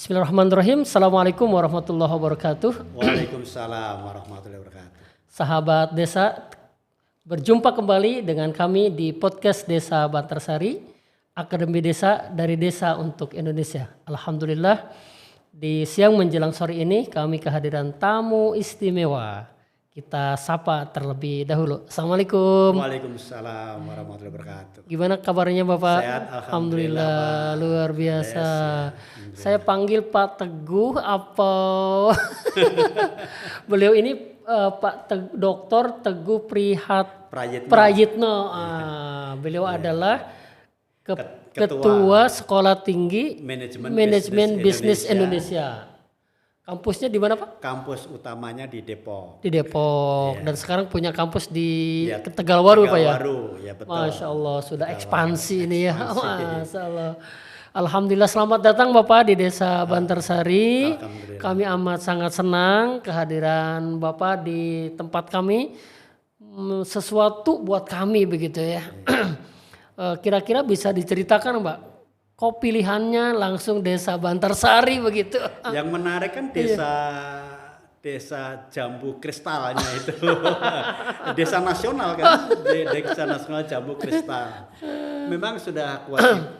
Bismillahirrahmanirrahim. Assalamualaikum warahmatullahi wabarakatuh. Waalaikumsalam warahmatullahi wabarakatuh. Sahabat desa, berjumpa kembali dengan kami di podcast Desa Bantarsari, Akademi Desa dari Desa untuk Indonesia. Alhamdulillah, di siang menjelang sore ini kami kehadiran tamu istimewa. Kita sapa terlebih dahulu. Assalamualaikum. Waalaikumsalam warahmatullahi wabarakatuh. Gimana kabarnya Bapak? Sehat, Alhamdulillah, luar biasa. Alhamdulillah. Saya panggil Pak Teguh apa? Beliau ini Dr. Teguh Prayitno. Beliau adalah Ketua Sekolah Tinggi Manajemen Bisnis Indonesia. Kampusnya di mana Pak? Kampus utamanya di Depok. Di Depok. Dan sekarang punya kampus di Tegalwaru Pak ya? Tegalwaru, ya betul. Masya Allah, sudah ekspansi ini ya. Masya Allah. Alhamdulillah, selamat datang Bapak di Desa Bantarsari. Kami amat sangat senang kehadiran Bapak di tempat kami. Sesuatu buat kami begitu ya. Kira-kira bisa diceritakan Mbak? Kok pilihannya langsung Desa Bantarsari begitu? Yang menarik kan desa jambu kristalnya itu. Desa nasional kan, Desa Nasional Jambu Kristal. Memang sudah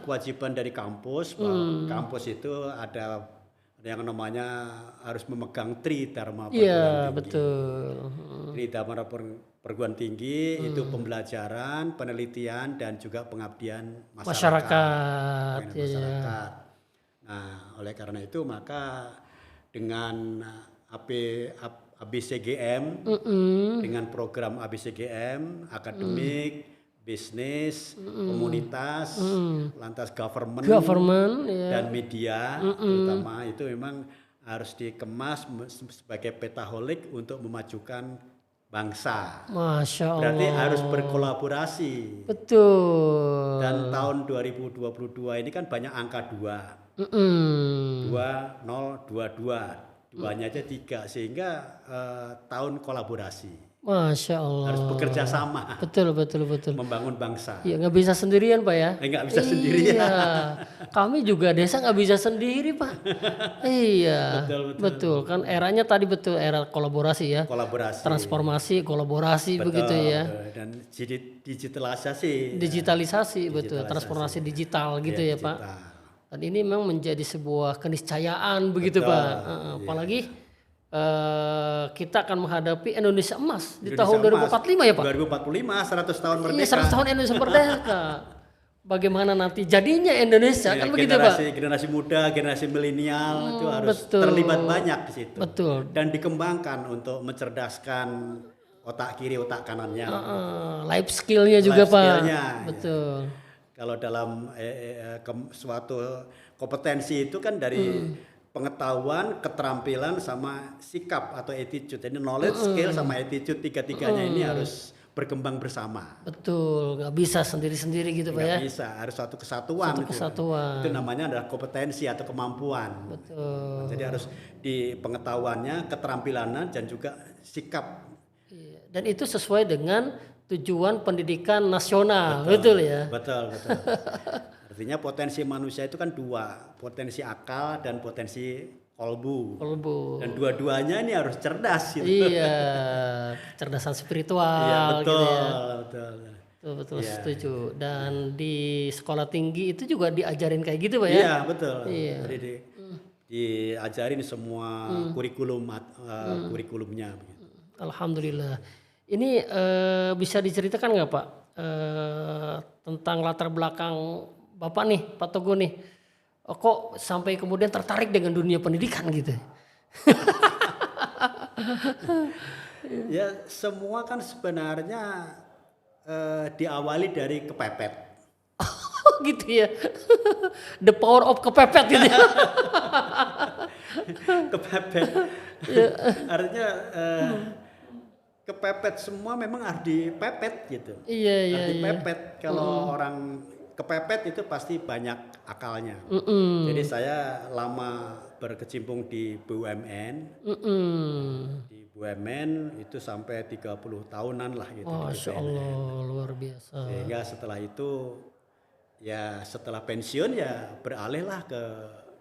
kewajiban dari kampus, bahwa kampus itu ada yang namanya harus memegang Tridharma Perguruan Iya, Tinggi. betul. Tridharma Perguruan Tinggi itu pembelajaran, penelitian dan juga pengabdian masyarakat. Masyarakat. Nah, oleh karena itu maka dengan ABCGM, dengan program ABCGM, akademik, bisnis, komunitas, lantas government dan media, terutama itu memang harus dikemas sebagai petaholik untuk memajukan bangsa. Masya Allah. Berarti harus berkolaborasi. Betul. Dan tahun 2022 ini kan banyak angka 2. 2022. Duanya aja 3 sehingga tahun kolaborasi. Masya Allah. Harus bekerja sama. Betul. Membangun bangsa. Iya, nggak bisa sendirian Pak ya. Nggak bisa sendirian. Iya. Kami juga desa nggak bisa sendiri Pak. Iya. Betul. Kan eranya tadi betul era kolaborasi ya. Kolaborasi. Transformasi, kolaborasi begitu ya. Dan digitalisasi. Digitalisasi betul. Transformasi digital gitu ya digital. Pak. Dan ini memang menjadi sebuah keniscayaan begitu Pak. Apalagi kita akan menghadapi Indonesia emas di tahun 2045 ya Pak. 2045 100 tahun merdeka. Iya, 100 tahun Indonesia merdeka. Bagaimana nanti jadinya Indonesia kan begitu Pak. Generasi muda, generasi milenial itu harus terlibat banyak di situ. Betul. Dan dikembangkan untuk mencerdaskan otak kiri, otak kanannya. Life skillnya juga Life Pak. skillnya, Betul. Kalau dalam suatu kompetensi itu kan dari pengetahuan, keterampilan sama sikap atau attitude. Jadi knowledge, skill sama attitude tiga-tiganya ini harus berkembang bersama. Betul, nggak bisa sendiri-sendiri gitu Pak ya. Nggak bisa, harus satu kesatuan. Itu namanya adalah kompetensi atau kemampuan. Betul. Jadi harus di pengetahuannya, keterampilannya dan juga sikap. Iya. Dan itu sesuai dengan tujuan pendidikan nasional, betul ya. Betul. Artinya potensi manusia itu kan 2, potensi akal dan potensi kolbu. Dan dua-duanya ini harus cerdas. Gitu. Iya, cerdasan spiritual. Iya, betul, gitu ya. Betul, Iya. setuju. Dan di sekolah tinggi itu juga diajarin kayak gitu Pak ya? Iya, betul. Iya. Jadi diajarin semua kurikulumnya. Alhamdulillah. Ini bisa diceritakan nggak Pak tentang latar belakang Bapak nih, Pak Teguh nih, kok sampai kemudian tertarik dengan dunia pendidikan gitu? Ya semua kan sebenarnya diawali dari kepepet. Gitu ya, the power of kepepet gitu ya. Kepepet, artinya kepepet semua memang harus dipepet gitu. Iya. Harus dipepet. Kalau orang kepepet itu pasti banyak akalnya. Jadi saya lama berkecimpung di BUMN. Di BUMN itu sampai 30 tahunan lah gitu. Masya Allah, luar biasa. Sehingga setelah itu ya setelah pensiun ya beralihlah ke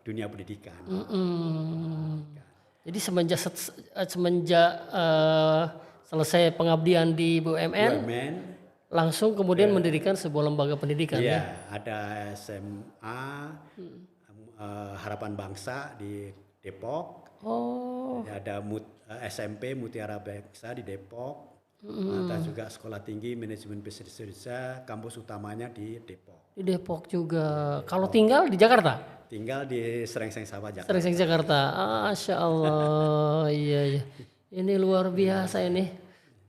dunia pendidikan. Jadi semenjak selesai pengabdian di BUMN, langsung kemudian mendirikan sebuah lembaga pendidikan ya. Iya, ada SMA Harapan Bangsa di Depok. Ada SMP Mutiara Bangsa di Depok. Ada juga Sekolah Tinggi Manajemen Bisnis Indonesia, kampus utamanya di Depok. Di Depok juga. Kalau tinggal di Jakarta? Tinggal di Serengseng Sawah, Jakarta. Serengseng Jakarta. Masya Allah. Iya. Ini luar biasa ini.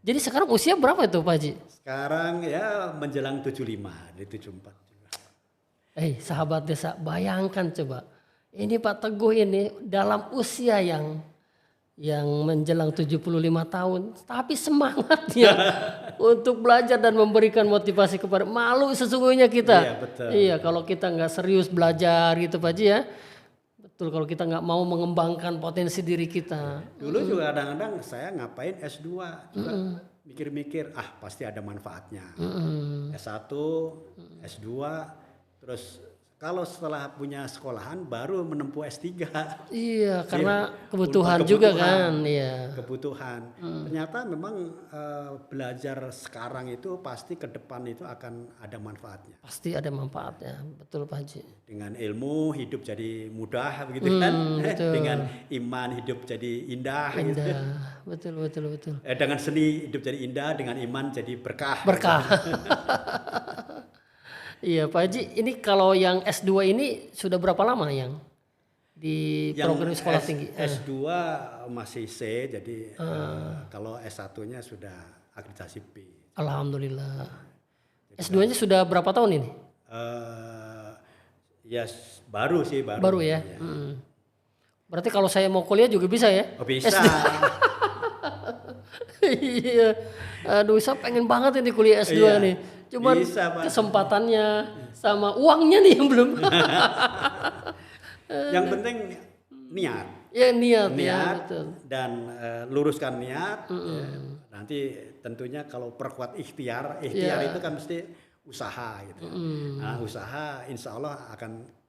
Jadi sekarang usia berapa itu Pak Haji? Sekarang ya menjelang 75, di 74 juga. Sahabat desa, bayangkan coba. Ini Pak Teguh ini dalam usia yang menjelang 75 tahun, tapi semangatnya untuk belajar dan memberikan motivasi kepada, malu sesungguhnya kita. Iya, betul. Iya, kalau kita nggak serius belajar gitu Pak Haji ya. Betul, kalau kita nggak mau mengembangkan potensi diri kita. Dulu juga kadang-kadang saya ngapain S2 juga mikir-mikir, pasti ada manfaatnya. S1, S2, terus kalau setelah punya sekolahan baru menempuh S3. Iya, karena kebutuhan juga kan. Iya. Kebutuhan. Ternyata memang belajar sekarang itu pasti ke depan itu akan ada manfaatnya. Pasti ada manfaatnya, betul Pak Haji. Dengan ilmu hidup jadi mudah begitu kan. Betul. Dengan iman hidup jadi indah. Gitu. Betul. Dengan seni hidup jadi indah, dengan iman jadi berkah. Iya Pak Haji, ini kalau yang S2 ini sudah berapa lama yang di program sekolah tinggi? S2 masih C, jadi kalau S1-nya sudah akreditasi B. Alhamdulillah. S2-nya sudah berapa tahun ini? Ya baru sih. Baru ya? Berarti kalau saya mau kuliah juga bisa ya? Oh, bisa. Iya. Aduh, saya pengen banget ini kuliah S2 nih. Cuman bisa, Pak. Kesempatannya sama uangnya nih yang belum. Yang penting niat. Ya niat ya, betul. Dan luruskan niat. Nanti tentunya kalau perkuat ikhtiar itu kan mesti usaha gitu. Nah, usaha insya Allah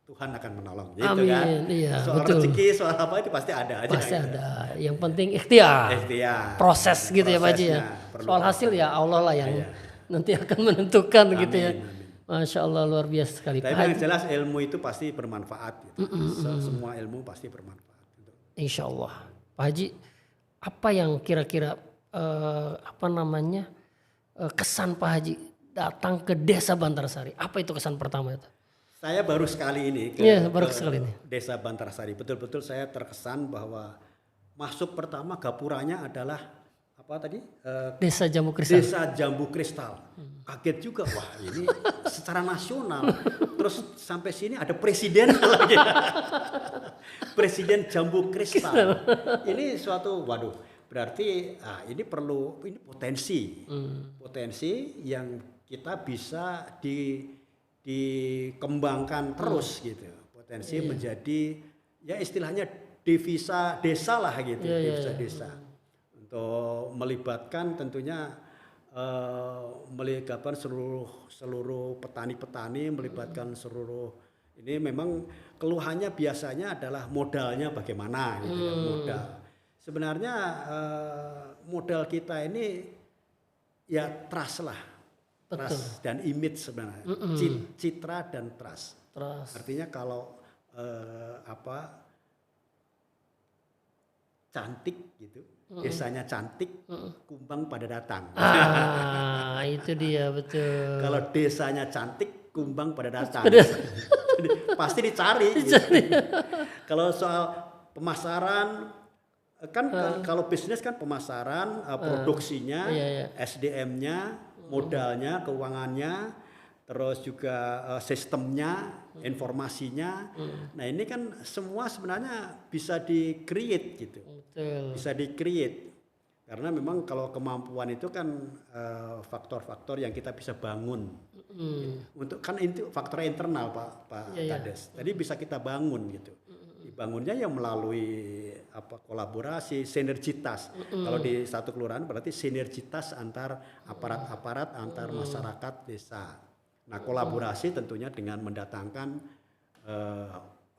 Tuhan akan menolong gitu. Amin, kan. iya, Soal betul. Rezeki, soal apa itu pasti ada aja. Pasti gitu. ada. Yang penting ikhtiar. Proses gitu ya Pak Haji ya. Soal hasil ya Allah lah yang nanti akan menentukan gitu ya. Masya Allah, luar biasa sekali. Tapi yang jelas ilmu itu pasti bermanfaat. Gitu. Semua ilmu pasti bermanfaat. Gitu. Insya Allah. Pak Haji, apa yang kira-kira kesan Pak Haji datang ke Desa Bantarsari? Apa itu kesan pertama itu? Saya baru sekali ini ke Desa Bantarsari. Betul-betul saya terkesan bahwa masuk pertama gapuranya adalah apa tadi? Desa Jambu Kristal. Desa Jambu Kristal. Kaget juga, wah ini secara nasional. Terus sampai sini ada presiden lagi. Presiden Jambu Kristal. Ini suatu, waduh, berarti ini potensi. Potensi yang kita bisa dikembangkan terus gitu. Potensi menjadi ya istilahnya devisa desa lah gitu. Devisa desa. Untuk melibatkan tentunya melibatkan seluruh petani-petani, melibatkan seluruh ini memang keluhannya biasanya adalah modalnya bagaimana gitu kan, modal. Sebenarnya modal kita ini ya trust lah. Trust dan image sebenarnya. Citra dan trust. Artinya kalau cantik gitu. Desanya cantik, kumbang pada datang. Itu dia betul. Kalau desanya cantik, kumbang pada datang. Jadi, pasti dicari. Gitu. Kalau soal pemasaran, kan kalau bisnis kan pemasaran, produksinya, SDM-nya, modalnya, keuangannya, terus juga sistemnya, informasinya. Nah ini kan semua sebenarnya bisa di-create gitu. Bisa di-create. Karena memang kalau kemampuan itu kan faktor-faktor yang kita bisa bangun. Untuk kan itu faktor internal Pak Kades. Jadi bisa kita bangun gitu. Dibangunnya yang melalui kolaborasi, sinergitas. Kalau di satu kelurahan berarti sinergitas antar aparat-aparat, antar masyarakat desa. Nah kolaborasi tentunya dengan mendatangkan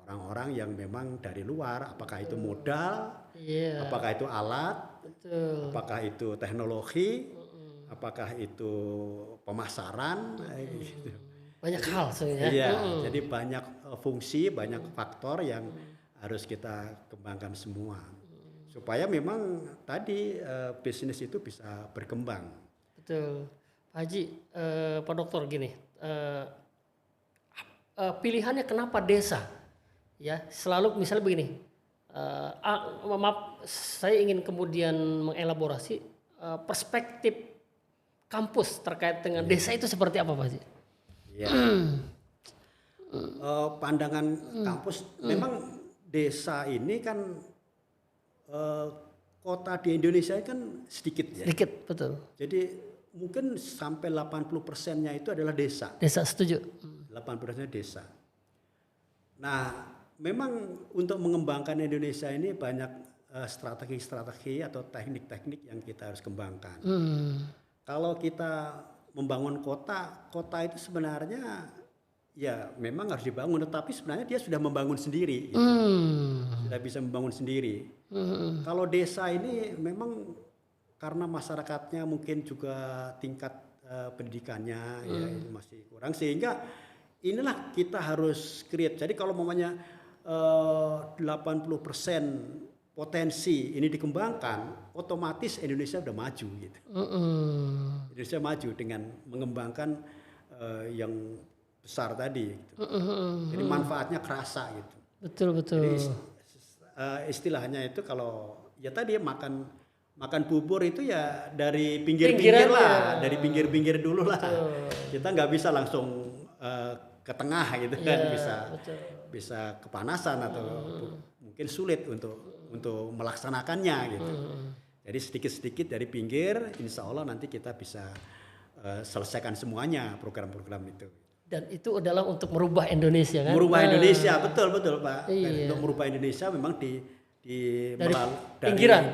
orang-orang yang memang dari luar, apakah itu modal, Iya. apakah itu alat, Betul. apakah itu teknologi, apakah itu pemasaran, gitu. Banyak hal sebenarnya. Iya, jadi banyak fungsi, banyak faktor yang harus kita kembangkan semua. Supaya memang tadi bisnis itu bisa berkembang. Betul. Pak Haji, Pak Dokter gini, pilihannya kenapa desa? Ya, selalu misalnya begini. Maaf, saya ingin kemudian mengelaborasi perspektif kampus terkait dengan desa itu seperti apa, Pak Haji? Ya. Pandangan kampus, memang desa ini kan kota di Indonesia kan sedikit ya. Sedikit, betul. Jadi mungkin sampai 80%-nya itu adalah desa. Desa, setuju. 80%-nya desa. Nah, memang untuk mengembangkan Indonesia ini banyak strategi-strategi atau teknik-teknik yang kita harus kembangkan. Kalau kita membangun kota, kota itu sebenarnya ya memang harus dibangun, tetapi sebenarnya dia sudah membangun sendiri, gitu. Sudah bisa membangun sendiri. Kalau desa ini memang karena masyarakatnya mungkin juga tingkat pendidikannya ya masih kurang, sehingga inilah kita harus create. Jadi kalau mamanya 80% potensi ini dikembangkan, otomatis Indonesia udah maju gitu. Indonesia maju dengan mengembangkan yang besar tadi gitu. Jadi manfaatnya kerasa gitu. Betul, betul. Jadi istilahnya itu kalau ya tadi makan bubur itu ya dari pinggir-pinggir lah, dari pinggir-pinggir dulu lah. Kita nggak bisa langsung ke tengah gitu kan, bisa kepanasan atau mungkin sulit untuk melaksanakannya gitu. Jadi sedikit-sedikit dari pinggir, insya Allah nanti kita bisa selesaikan semuanya program-program itu. Dan itu adalah untuk merubah Indonesia kan? Merubah Indonesia, betul Pak. Iya. Untuk merubah Indonesia memang dari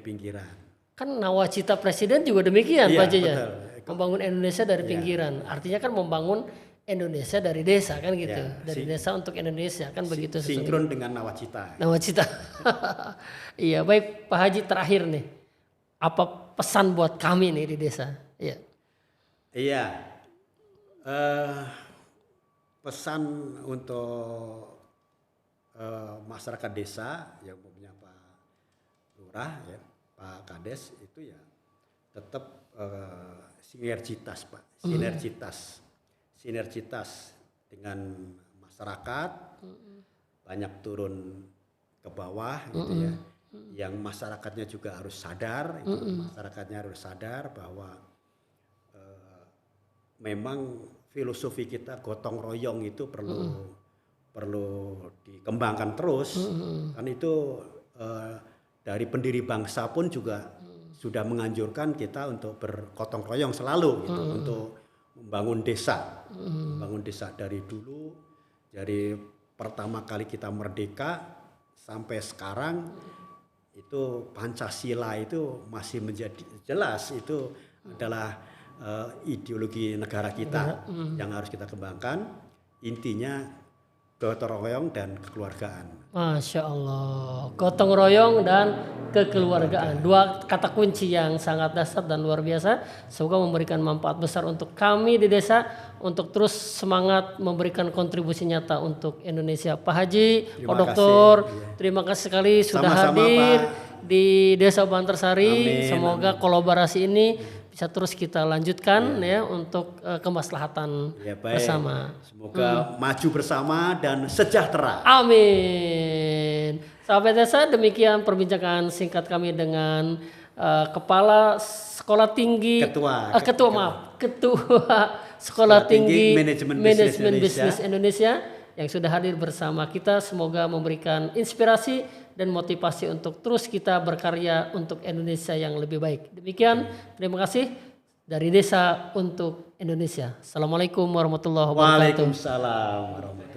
pinggiran. Kan nawacita presiden juga demikian, Pak Haji ya. Betul. Membangun Indonesia dari pinggiran. Artinya kan membangun Indonesia dari desa kan gitu. Dari desa untuk Indonesia kan begitu. Sinkron dengan nawacita. Nawacita. Iya, baik Pak Haji, terakhir nih. Apa pesan buat kami nih di desa? Iya. Iya. Pesan untuk masyarakat desa yang punya Pak Lurah ya, Pak Kades itu ya tetap sinergitas Pak, sinergitas dengan masyarakat, banyak turun ke bawah gitu ya, yang masyarakatnya juga harus sadar, masyarakatnya harus sadar bahwa memang filosofi kita gotong royong itu perlu dikembangkan terus, kan itu dari pendiri bangsa pun juga sudah menganjurkan kita untuk bergotong royong selalu gitu, untuk membangun desa, dari dulu, dari pertama kali kita merdeka sampai sekarang itu Pancasila itu masih menjadi jelas itu adalah ideologi negara kita yang harus kita kembangkan. Intinya gotong royong dan kekeluargaan. Masya Allah, gotong royong dan kekeluargaan, dua kata kunci yang sangat dasar dan luar biasa. Semoga memberikan manfaat besar untuk kami di desa, untuk terus semangat memberikan kontribusi nyata untuk Indonesia. Pak Haji, Pak Dokter, terima kasih sekali sudah hadir di Desa Bantarsari. Semoga kolaborasi ini bisa terus kita lanjutkan ya untuk kemaslahatan bersama. Semoga maju bersama dan sejahtera. Amin. Sahabat desa, demikian perbincangan singkat kami dengan Kepala Sekolah Tinggi Ketua Sekolah Tinggi Manajemen Bisnis Indonesia yang sudah hadir bersama kita. Semoga memberikan inspirasi dan motivasi untuk terus kita berkarya untuk Indonesia yang lebih baik. Demikian, terima kasih dari Desa untuk Indonesia. Assalamualaikum warahmatullahi wabarakatuh. Waalaikumsalam warahmatullahi wabarakatuh.